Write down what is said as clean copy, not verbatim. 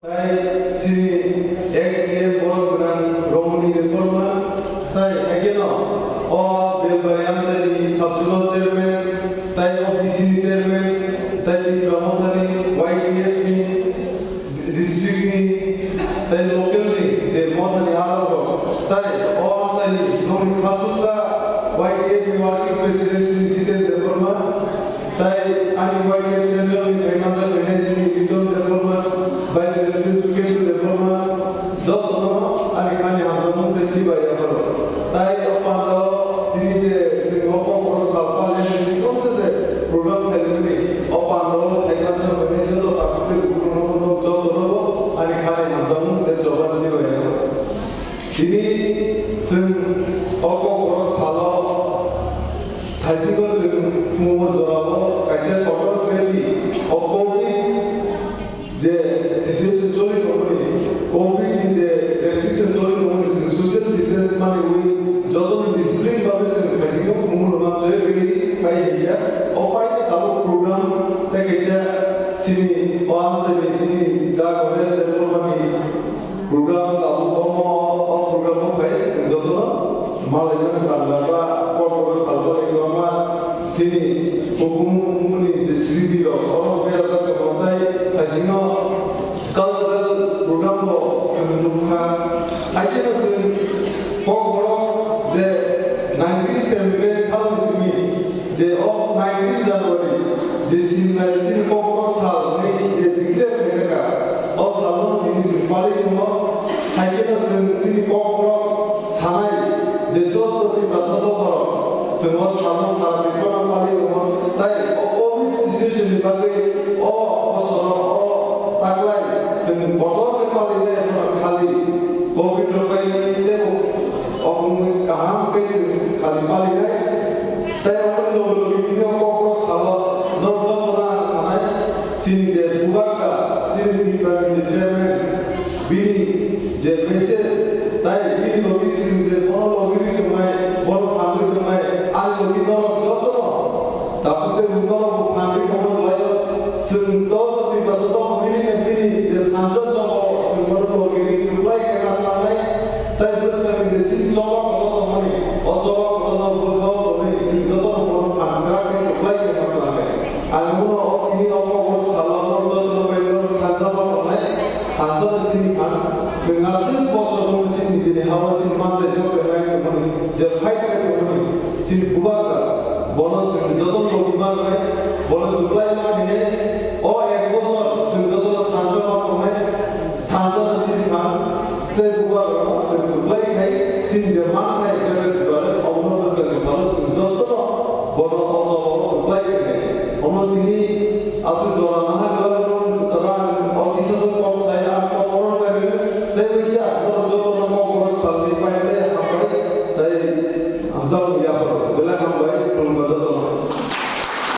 তাই তিনি এক্স-এ বলবেন রমণীদের কর্মা তাই একেন ও বেলবারিয়ানচারি সাবজুনাল চেয়ারম্যান তাই অফিসিনি চেয়ারম্যান তাই ব্রহ্মধারী ওয়াইটিএফনি ডিস্ট্রিক্টনি তাই লোকালনি যে মহানি আলাদা তাই ও আমচারি রমণী খাসুসা ওয়াইটিএফ ওয়ার্কিং প্রেসিডেন্সি জিতেন দেববর্মা তাই আমি ওয়াইটিএফ জেনারেল হেমাঞ্চল বেনেসিনি বিজন Debbarma Vice President Suketu Devroma, Jotono, আমি খানি হাজার দেখছি বাইরে হলো তাই আপনারা তিনি যে সিংহক বড় সালপালে নিকটে যে প্রোগ্রাম খেলবেন আপনারা একমাত্র মানে যত তাকে গুরুত্ব যত হলো আমি খানি হাজার দেখছি জবানজি বাইরে তিনি সিং অক বড় সাল থাইজিগো সিং মুমো জরাবো কাইসে কটর রেলি অকৌটি যে সিচুয়েশন চলে কোনি কোভিড যে রেস্ট্রিকশন চলে কোনি সোশ্যাল ডিসটেন্স মানে ওই যত ডিসিপ্লিন ভাবে কাজিও মুমুর না চলে গেলি পাই গিয়া অপাই তাও প্রোগ্রাম থেকে সিনি ওয়ানসে সিনি দা গরে ডেভেলপমেন্ট প্রোগ্রাম তাও ও প্রোগ্রাম পাই যত মালয়েশিয়ান বাংলা কর্পোরেট সালবারে গমা সিনি হুকুমুনি ডিস্ট্রিক্ট ও বেলা কমতাই কাজিনো cultural program ko sumukha aijena sin pogoro je 1970 sal simi je of 19 January je sin pogoro sal ne je declare theka o salon ni sin pali ko aijena sin pogoro sanai je sototi prasodo koro semua salon sal dikona pali ko tai o situation ni bagai o osoro taglai sing bodoh sekali ini kali covid rupai itu orang kaham ke kali kali ini tapi orang logo ini kok salah nonton sana sini dia buka sini di prime chairman bini je message tapi bini logi sini je bono logi itu mai bono family itu mai al logi no jodoh tapi tu bono family kamu lalu sing todo di pasal bini Nanti coba semua logi itu mulai kenal mulai, tapi terus kami desi coba kalau teman ini, coba kalau bergaul dengan isi jodoh kalau angkat itu mulai kenal mulai. Alhamdulillah ini orang salah orang tu belum kaca mulai, kaca sini kan, mengasil bosor sini jadi hawa sini mana jauh bermain kemana, jadi fight kemana, sini buat bonus sini jodoh logi mana, bonus mulai mana ini, oh bosor sini jodoh kaca saya buat saya mulai kai sin zaman kai kerana orang masih kalau sudah tu bodoh orang mulai kai orang ini asal orang mana kalau sekarang orang kisah tu kalau saya apa orang lagi saya bisa orang tu orang mau orang salih pada apa tapi hamzah ya